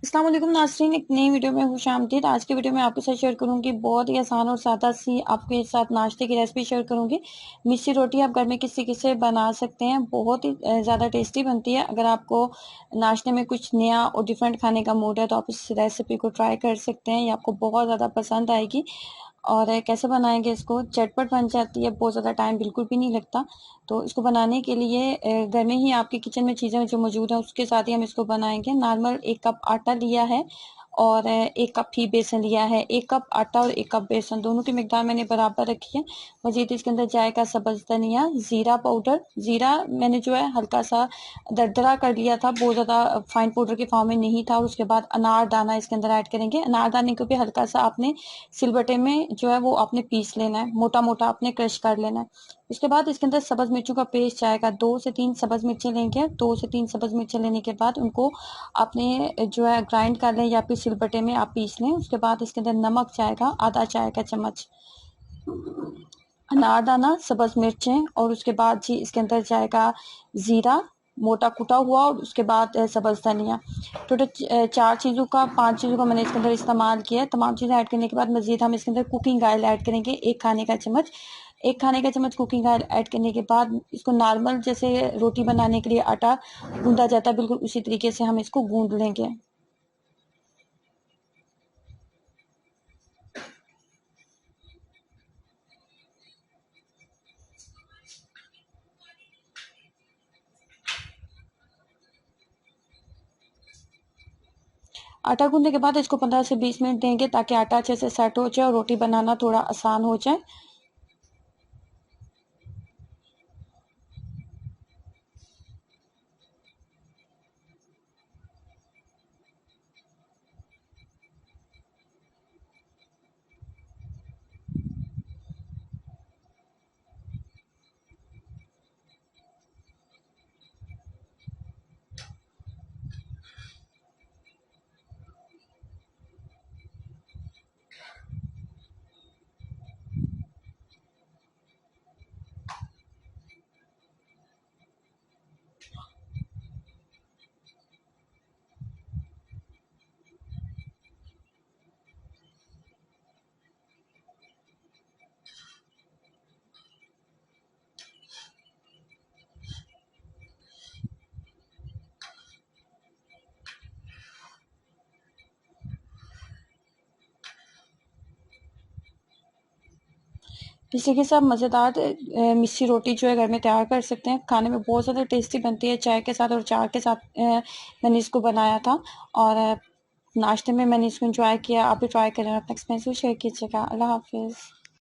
अस्सलाम वालेकुम नाज़रीन, एक नई वीडियो में खुशामदीद। आज की वीडियो में आपके साथ शेयर करूंगी बहुत ही आसान और सादा सी आपके साथ नाश्ते की रेसिपी शेयर करूंगी। मिस्सी रोटी आप घर में किस तरीके से बना सकते हैं, बहुत ही ज़्यादा टेस्टी बनती है। अगर आपको नाश्ते में कुछ नया और डिफरेंट खाने का मूड है तो आप इस रेसिपी को ट्राई कर सकते हैं, ये आपको बहुत ज़्यादा पसंद आएगी। और कैसे बनाएंगे इसको, झटपट बन जाती है, बहुत ज़्यादा टाइम बिल्कुल भी नहीं लगता। तो इसको बनाने के लिए घर में ही आपके किचन में चीज़ें जो मौजूद हैं उसके साथ ही हम इसको बनाएंगे। नॉर्मल 1 कप आटा लिया है और 1 कप ही बेसन लिया है। 1 कप आटा और 1 कप बेसन दोनों की मिकदार मैंने बराबर रखी है। मजीद इसके अंदर जाएगा सब्ज़ धनिया, ज़ीरा पाउडर। ज़ीरा मैंने जो है हल्का सा दरदरा कर लिया था, बहुत ज़्यादा फाइन पाउडर के फॉर्म में नहीं था। और उसके बाद अनारदाना इसके अंदर ऐड करेंगे। अनारदाने को भी हल्का सा आपने सिलबट्टे में जो है वो आपने पीस लेना है, मोटा मोटा आपने क्रश कर लेना है। उसके बाद इसके अंदर सब्ज़ मिर्चों का पेस्ट जाएगा। 2 से 3 सब्ज़ मिर्चें लेंगे। 2 से 3 सब्ज़ मिर्चें लेने के बाद उनको आपने जो है ग्राइंड कर लें या फिर सिलबट्टे में आप पीस लें। उसके बाद इसके अंदर नमक जाएगा आधा चाय का चम्मच, अनारदाना, सब्ज़ मिर्चें और उसके बाद जी इसके अंदर जाएगा ज़ीरा मोटा कुटा हुआ और उसके बाद सब्ज़ धनिया। टोटल 4 चीज़ों का 5 चीज़ों का मैंने इसके अंदर इस्तेमाल किया है। तमाम चीज़ें ऐड करने के बाद मज़ीद हम इसके अंदर कुकिंग ऑयल ऐड करेंगे 1 खाने का चम्मच। 1 खाने का चम्मच कुकिंग ऑयल ऐड करने के बाद इसको नॉर्मल जैसे रोटी बनाने के लिए आटा गूंदा जाता है, बिल्कुल उसी तरीके से हम इसको गूंद लेंगे। आटा गूंदने के बाद इसको 15 से 20 मिनट देंगे ताकि आटा अच्छे से सेट हो जाए और रोटी बनाना थोड़ा आसान हो जाए। इस तरीके से आप मज़ेदार मिस्सी रोटी जो है घर में तैयार कर सकते हैं। खाने में बहुत ज़्यादा टेस्टी बनती है, चाय के साथ और चार के साथ मैंने इसको बनाया था। और नाश्ते में मैंने इसको एंजॉय किया। आप भी ट्राई करें और अपना एक्सपीरियंस शेयर कीजिएगा। अल्लाह हाफिज़।